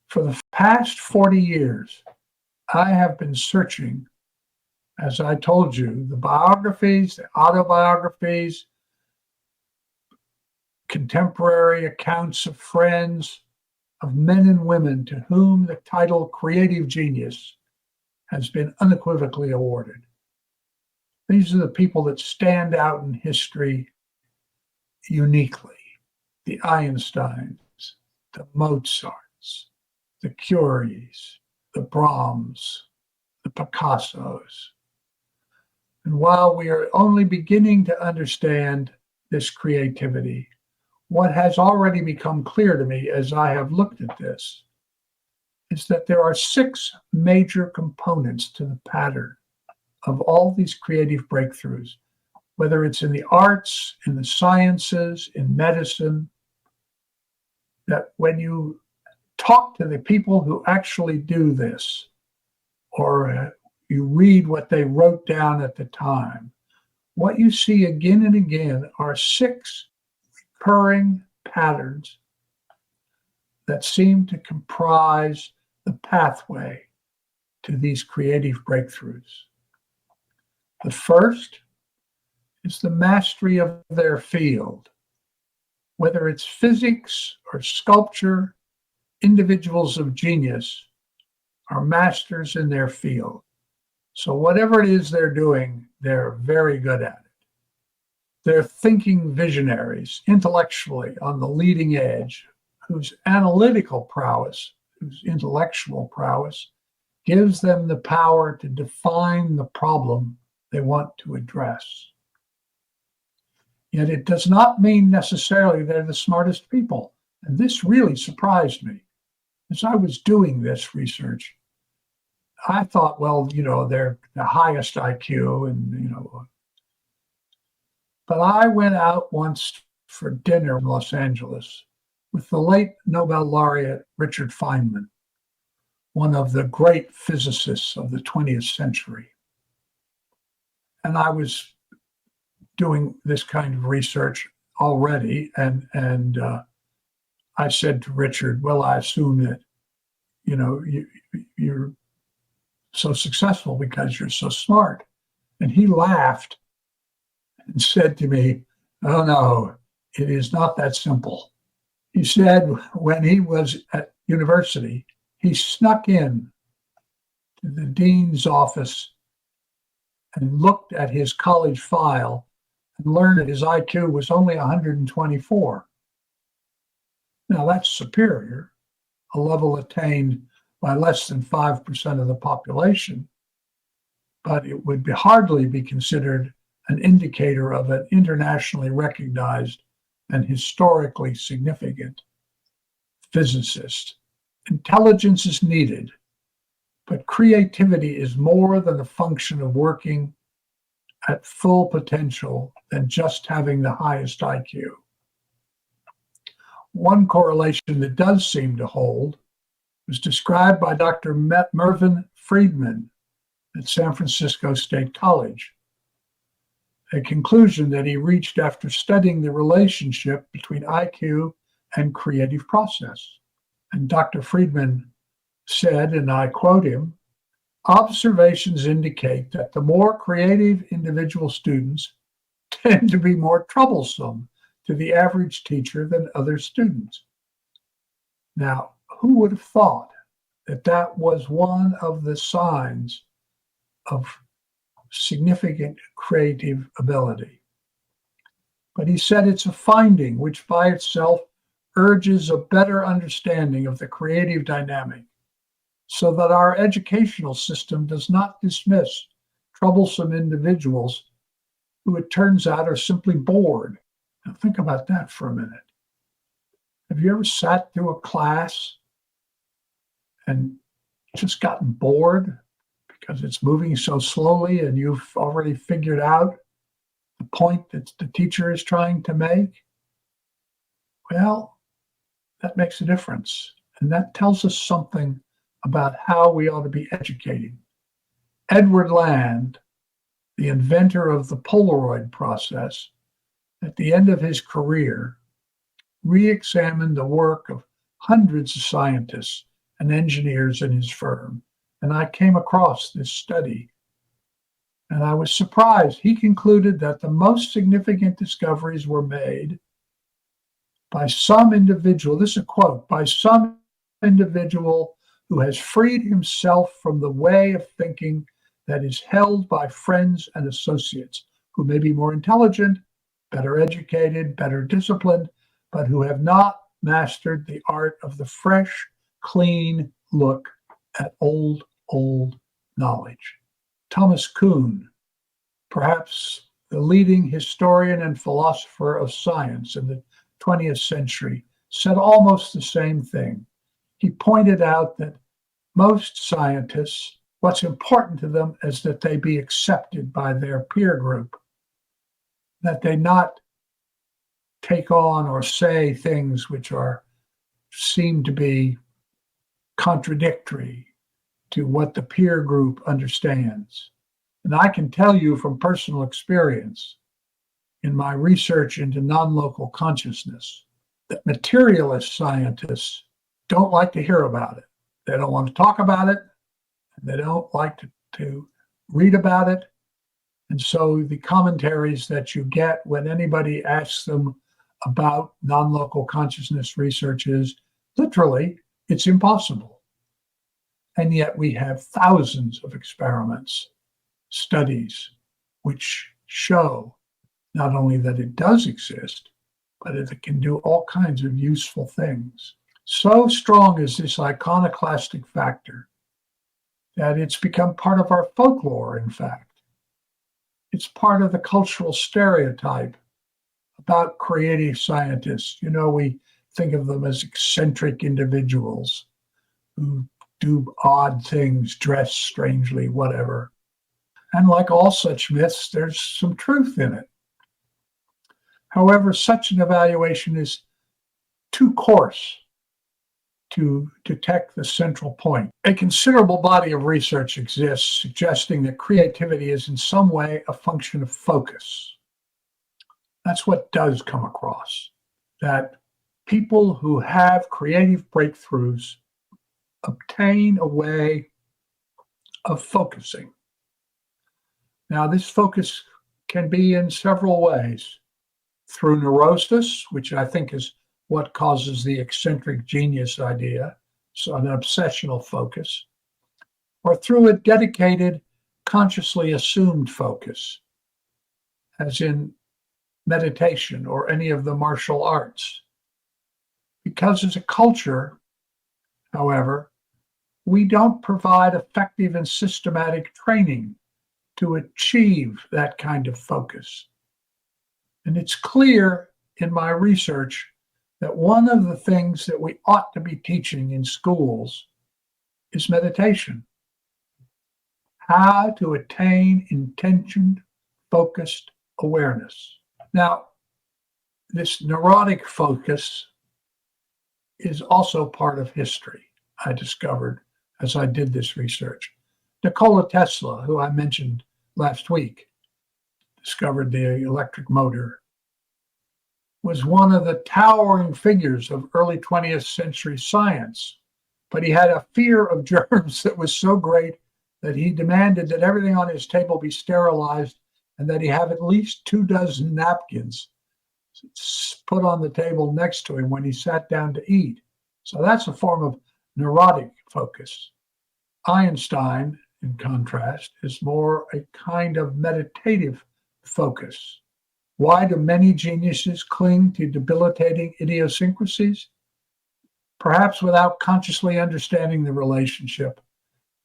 For the past 40 years, I have been searching, as I told you, the biographies, the autobiographies, contemporary accounts of friends, of men and women to whom the title creative genius has been unequivocally awarded. These are the people that stand out in history uniquely. The Einsteins, the Mozarts, the Curies, the Brahms, the Picassos. And while we are only beginning to understand this creativity, what has already become clear to me as I have looked at this is that there are 6 major components to the pattern of all these creative breakthroughs, whether it's in the arts, in the sciences, in medicine, that when you talk to the people who actually do this, or you read what they wrote down at the time, what you see again and again are 6 recurring patterns that seem to comprise the pathway to these creative breakthroughs. The first is the mastery of their field. Whether it's physics or sculpture, individuals of genius are masters in their field. So whatever it is they're doing, they're very good at it. They're thinking visionaries, intellectually on the leading edge, whose analytical prowess, whose intellectual prowess, gives them the power to define the problem they want to address. Yet it does not mean necessarily they're the smartest people. And this really surprised me. As I was doing this research, I thought, well, they're the highest IQ and, But I went out once for dinner in Los Angeles with the late Nobel laureate Richard Feynman, one of the great physicists of the 20th century. And I was doing this kind of research already, and I said to Richard, well, I assume that, you're so successful because you're so smart. And he laughed and said to me, oh no, it is not that simple. He said when he was at university, he snuck in to the dean's office and looked at his college file and learned that his IQ was only 124. Now that's superior, a level attained by less than 5% of the population, but it would hardly be considered an indicator of an internationally recognized and historically significant physicist. Intelligence is needed, but creativity is more than a function of working at full potential than just having the highest IQ. One correlation that does seem to hold was described by Dr. Mervyn Friedman at San Francisco State College, a conclusion that he reached after studying the relationship between IQ and creative process. And Dr. Friedman said, and I quote him, observations indicate that the more creative individual students tend to be more troublesome to the average teacher than other students. Now, who would have thought that that was one of the signs of significant creative ability? But he said it's a finding which by itself urges a better understanding of the creative dynamic, so that our educational system does not dismiss troublesome individuals who it turns out are simply bored. Now think about that for a minute. Have you ever sat through a class and just gotten bored because it's moving so slowly and you've already figured out the point that the teacher is trying to make? Well, that makes a difference. And that tells us something about how we ought to be educating. Edward Land, the inventor of the Polaroid process, at the end of his career, re-examined the work of hundreds of scientists and engineers in his firm. And I came across this study, and I was surprised. He concluded that the most significant discoveries were made by some individual, this is a quote, by some individual who has freed himself from the way of thinking that is held by friends and associates who may be more intelligent, better educated, better disciplined, but who have not mastered the art of the fresh, clean look at old knowledge. Thomas Kuhn, perhaps the leading historian and philosopher of science in the 20th century, said almost the same thing. He pointed out that most scientists, what's important to them is that they be accepted by their peer group, that they not take on or say things which seem to be contradictory to what the peer group understands. And I can tell you from personal experience in my research into non-local consciousness that materialist scientists don't like to hear about it. They don't want to talk about it. And they don't like to read about it. And so the commentaries that you get when anybody asks them about non-local consciousness research is literally, it's impossible. And yet we have thousands of experiments, studies, which show not only that it does exist, but that it can do all kinds of useful things. So strong is this iconoclastic factor that it's become part of our folklore, in fact. It's part of the cultural stereotype about creative scientists. You know, we think of them as eccentric individuals who do odd things, dress strangely, whatever. And like all such myths, there's some truth in it. However, such an evaluation is too coarse to detect the central point. A considerable body of research exists suggesting that creativity is in some way a function of focus. That's what does come across, that people who have creative breakthroughs obtain a way of focusing. Now, this focus can be in several ways. Through neurosis, which I think is what causes the eccentric genius idea, so an obsessional focus, or through a dedicated, consciously assumed focus, as in meditation or any of the martial arts. Because as a culture, however, we don't provide effective and systematic training to achieve that kind of focus. And it's clear in my research that one of the things that we ought to be teaching in schools is meditation. How to attain intentioned, focused awareness. Now, this neurotic focus is also part of history, I discovered as I did this research. Nikola Tesla, who I mentioned last week, discovered the electric motor, was one of the towering figures of early 20th century science. But he had a fear of germs that was so great that he demanded that everything on his table be sterilized and that he have at least 24 napkins put on the table next to him when he sat down to eat. So that's a form of neurotic focus. Einstein, in contrast, is more a kind of meditative focus. Why do many geniuses cling to debilitating idiosyncrasies? Perhaps without consciously understanding the relationship.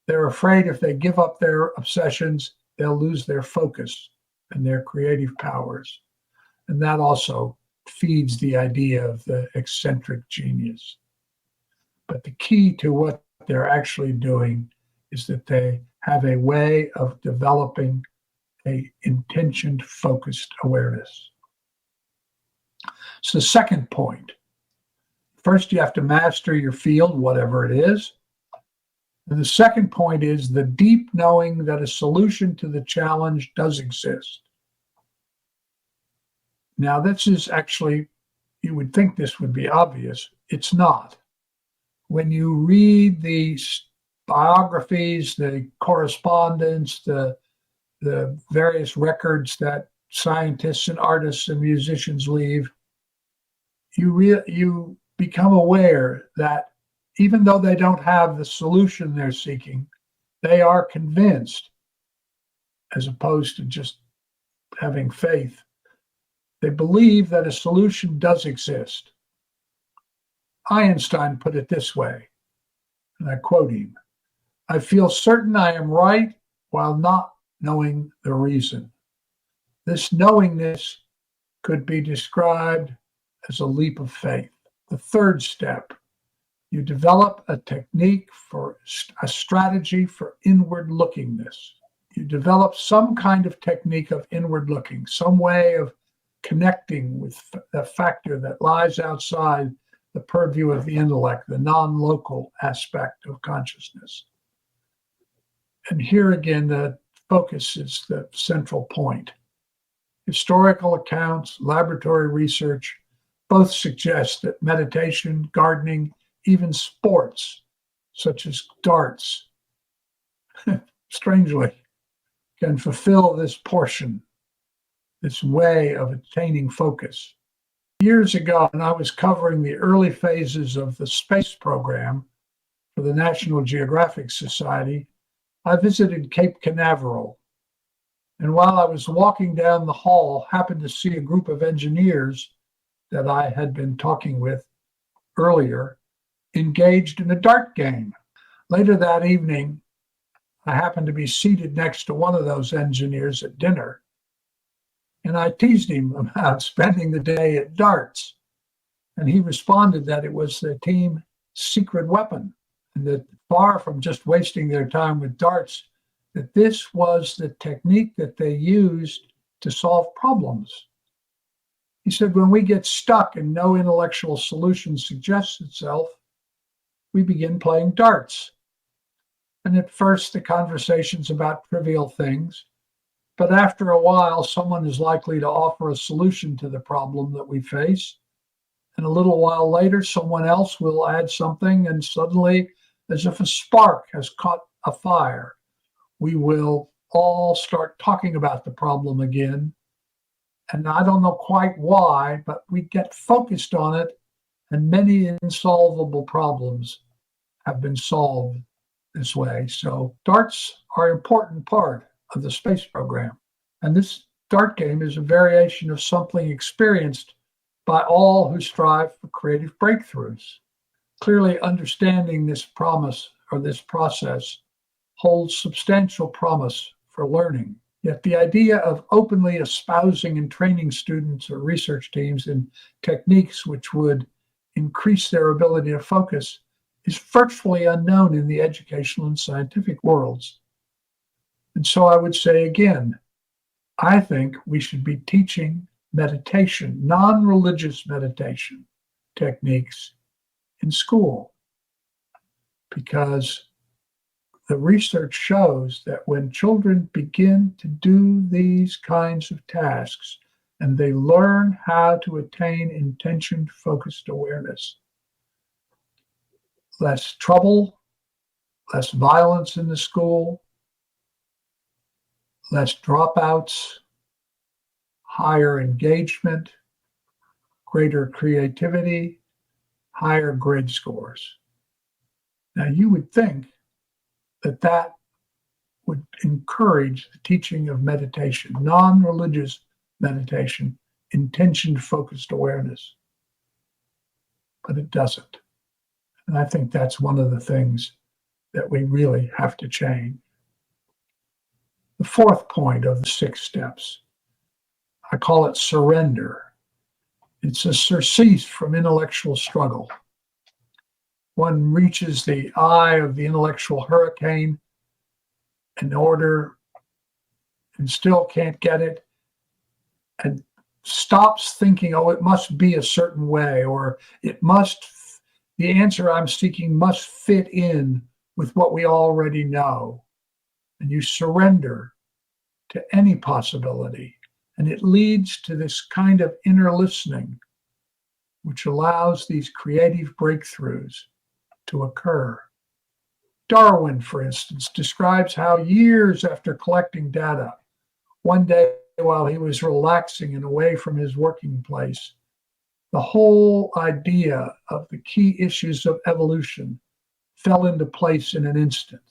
They're afraid if they give up their obsessions, they'll lose their focus and their creative powers. And that also feeds the idea of the eccentric genius. But the key to what they're actually doing is that they have a way of developing a intentioned, focused awareness. So the second point. First, you have to master your field, whatever it is. And the second point is the deep knowing that a solution to the challenge does exist. Now, this is actually, you would think this would be obvious. It's not. when you read the biographies, the correspondence, the various records that scientists and artists and musicians leave, you become aware that even though they don't have the solution they're seeking, they are convinced, as opposed to just having faith. They believe that a solution does exist. Einstein put it this way, and I quote him, "I feel certain I am right while not knowing the reason." This knowingness could be described as a leap of faith. The third step, you develop a technique for a strategy for inward lookingness. You develop some kind of technique of inward looking, some way of connecting with the factor that lies outside the purview of the intellect, the non-local aspect of consciousness. And here again, the focus is the central point. Historical accounts, laboratory research, both suggest that meditation, gardening, even sports, such as darts, strangely, can fulfill this portion, this way of attaining focus. Years ago, when I was covering the early phases of the space program for the National Geographic Society, I visited Cape Canaveral. And while I was walking down the hall, happened to see a group of engineers that I had been talking with earlier engaged in a dart game. Later that evening, I happened to be seated next to one of those engineers at dinner, and I teased him about spending the day at darts. And he responded that it was the team's secret weapon, and that far from just wasting their time with darts, that this was the technique that they used to solve problems. He said, when we get stuck and no intellectual solution suggests itself, we begin playing darts. And at first, the conversation's about trivial things, but after a while, someone is likely to offer a solution to the problem that we face. And a little while later, someone else will add something, and suddenly, as if a spark has caught a fire, we will all start talking about the problem again. And I don't know quite why, but we get focused on it, and many insolvable problems have been solved this way. So darts are an important part of the space program. And this dart game is a variation of something experienced by all who strive for creative breakthroughs. Clearly, understanding this promise or this process holds substantial promise for learning. Yet the idea of openly espousing and training students or research teams in techniques which would increase their ability to focus is virtually unknown in the educational and scientific worlds. And so I would say again, I think we should be teaching meditation, non-religious meditation techniques in school, because the research shows that when children begin to do these kinds of tasks and they learn how to attain intention-focused awareness, less trouble, less violence in the school, less dropouts, higher engagement, greater creativity, higher grade scores. Now, you would think that that would encourage the teaching of meditation, non-religious meditation, intention-focused awareness. But it doesn't. And I think that's one of the things that we really have to change. The fourth point of the 6 steps, I call it surrender. It's a surcease from intellectual struggle. One reaches the eye of the intellectual hurricane in order and still can't get it, and stops thinking, oh, it must be a certain way, or the answer I'm seeking must fit in with what we already know. And you surrender to any possibility. And it leads to this kind of inner listening, which allows these creative breakthroughs to occur. Darwin, for instance, describes how years after collecting data, one day while he was relaxing and away from his working place, the whole idea of the key issues of evolution fell into place in an instant.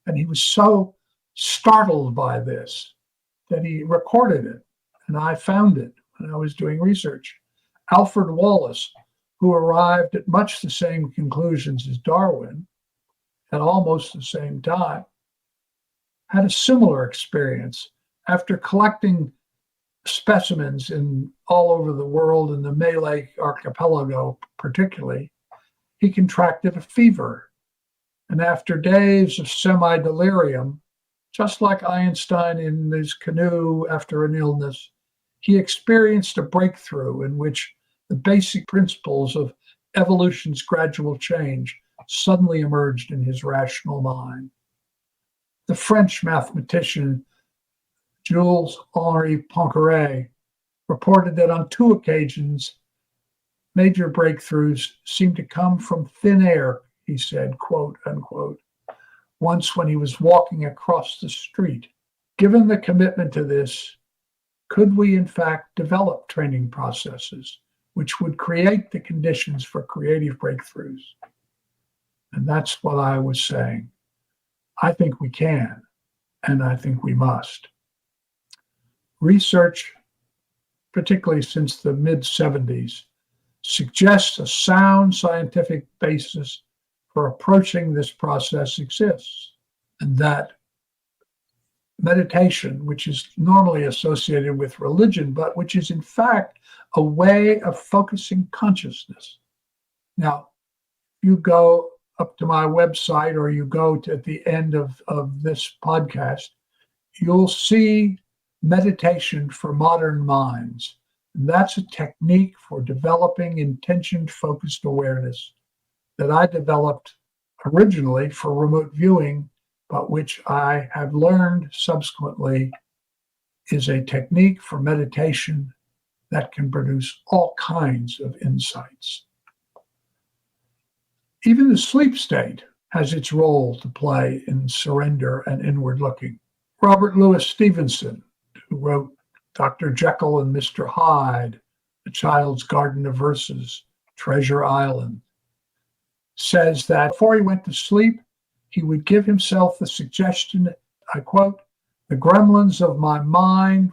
And he was so startled by this that he recorded it, and I found it when I was doing research. Alfred Wallace, who arrived at much the same conclusions as Darwin at almost the same time, had a similar experience. After collecting specimens all over the world, in the Malay archipelago particularly, he contracted a fever. And after days of semi-delirium, just like Einstein in his canoe after an illness, he experienced a breakthrough in which the basic principles of evolution's gradual change suddenly emerged in his rational mind. The French mathematician Jules-Henri Poincaré reported that on 2 occasions, major breakthroughs seemed to come from thin air, he said, quote unquote, once when he was walking across the street. Given the commitment to this, could we in fact develop training processes which would create the conditions for creative breakthroughs? And that's what I was saying. I think we can, and I think we must. Research, particularly since the mid-70s, suggests a sound scientific basis for approaching this process exists, and that meditation, which is normally associated with religion, but which is in fact a way of focusing consciousness. Now, you go up to my website or you go to at the end of this podcast, you'll see meditation for modern minds. And that's a technique for developing intention-focused awareness that I developed originally for remote viewing, but which I have learned subsequently is a technique for meditation that can produce all kinds of insights. Even the sleep state has its role to play in surrender and inward looking. Robert Louis Stevenson, who wrote Dr. Jekyll and Mr. Hyde, A Child's Garden of Verses, Treasure Island, says that before he went to sleep, he would give himself the suggestion, I quote, "The gremlins of my mind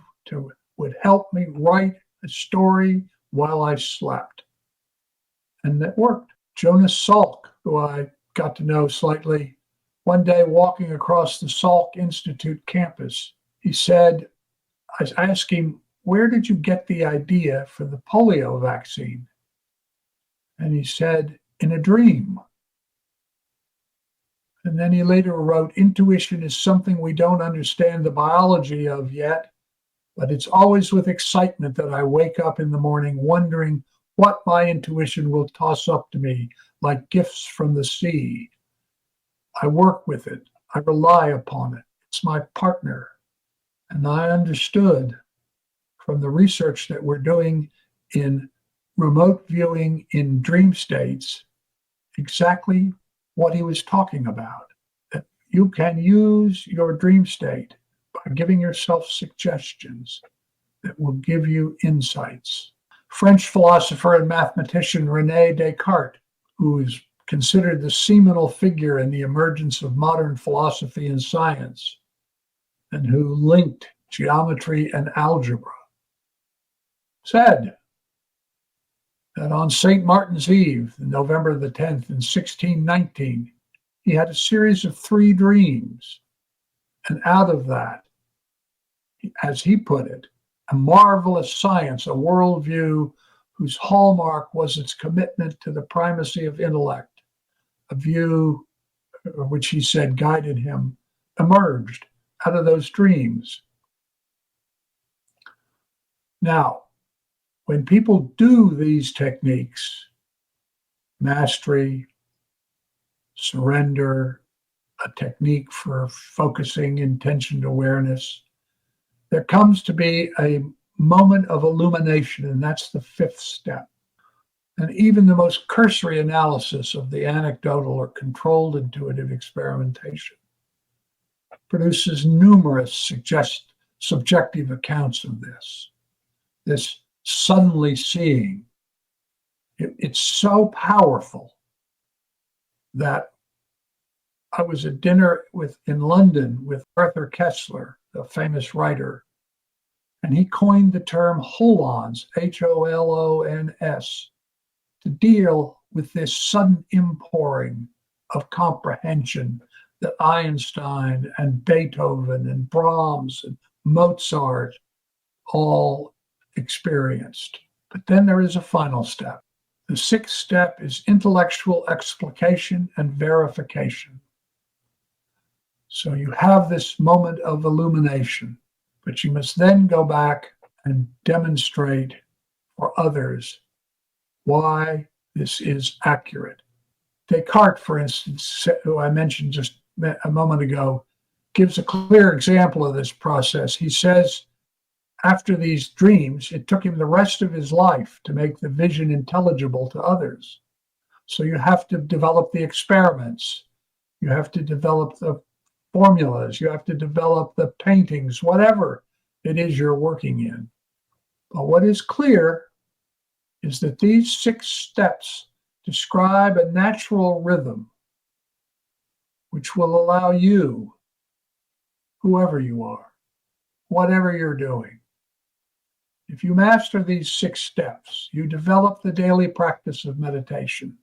would help me write a story while I slept." And that worked. Jonas Salk, who I got to know slightly, one day walking across the Salk Institute campus, he said, I asked him, "Where did you get the idea for the polio vaccine?" And he said, "In a dream." And then he later wrote, "Intuition is something we don't understand the biology of yet, but it's always with excitement that I wake up in the morning wondering what my intuition will toss up to me like gifts from the sea. I work with it. I rely upon it. It's my partner." And I understood from the research that we're doing in remote viewing in dream states exactly what he was talking about. That you can use your dream state by giving yourself suggestions that will give you insights. French philosopher and mathematician René Descartes, who is considered the seminal figure in the emergence of modern philosophy and science, and who linked geometry and algebra, said that on St. Martin's Eve, November the 10th in 1619, he had a series of 3 dreams. And out of that, as he put it, a marvelous science, a worldview whose hallmark was its commitment to the primacy of intellect, a view which he said guided him, emerged out of those dreams. Now, when people do these techniques, mastery, surrender, a technique for focusing intentioned awareness, there comes to be a moment of illumination, and that's the 5th step. And even the most cursory analysis of the anecdotal or controlled intuitive experimentation produces numerous subjective accounts of this suddenly seeing. It's so powerful that I was at dinner in London with Arthur Koestler, the famous writer, and he coined the term holons, Holons, to deal with this sudden impouring of comprehension that Einstein and Beethoven and Brahms and Mozart all experienced. But then there is a final step. The sixth step is intellectual explication and verification. So you have this moment of illumination, but you must then go back and demonstrate for others why this is accurate. Descartes, for instance, who I mentioned just a moment ago, gives a clear example of this process. He says, after these dreams, it took him the rest of his life to make the vision intelligible to others. So you have to develop the experiments. You have to develop the formulas. You have to develop the paintings, whatever it is you're working in. But what is clear is that these 6 steps describe a natural rhythm which will allow you, whoever you are, whatever you're doing, if you master these 6 steps, you develop the daily practice of meditation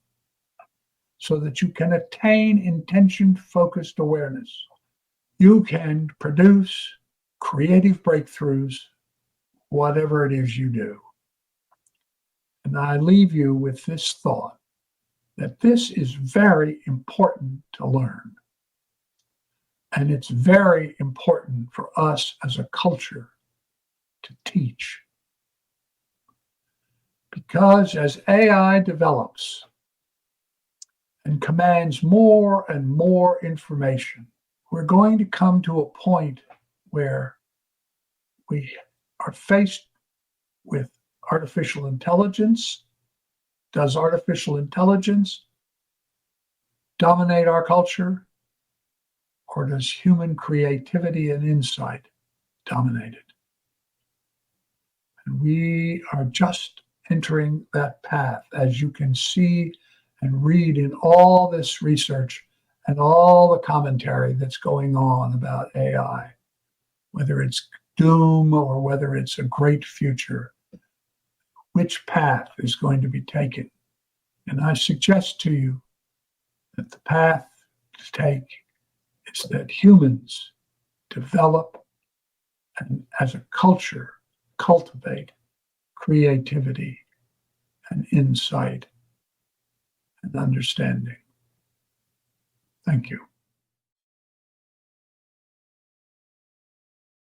so that you can attain intention-focused awareness. You can produce creative breakthroughs, whatever it is you do. And I leave you with this thought, that this is very important to learn. And it's very important for us as a culture to teach. Because as AI develops and commands more and more information, we're going to come to a point where we are faced with artificial intelligence. Does artificial intelligence dominate our culture? Or does human creativity and insight dominate it? And we are just entering that path, as you can see and read in all this research and all the commentary that's going on about AI, whether it's doom or whether it's a great future. Which path is going to be taken? And I suggest to you that the path to take is that humans develop and as a culture cultivate creativity and insight and understanding. Thank you.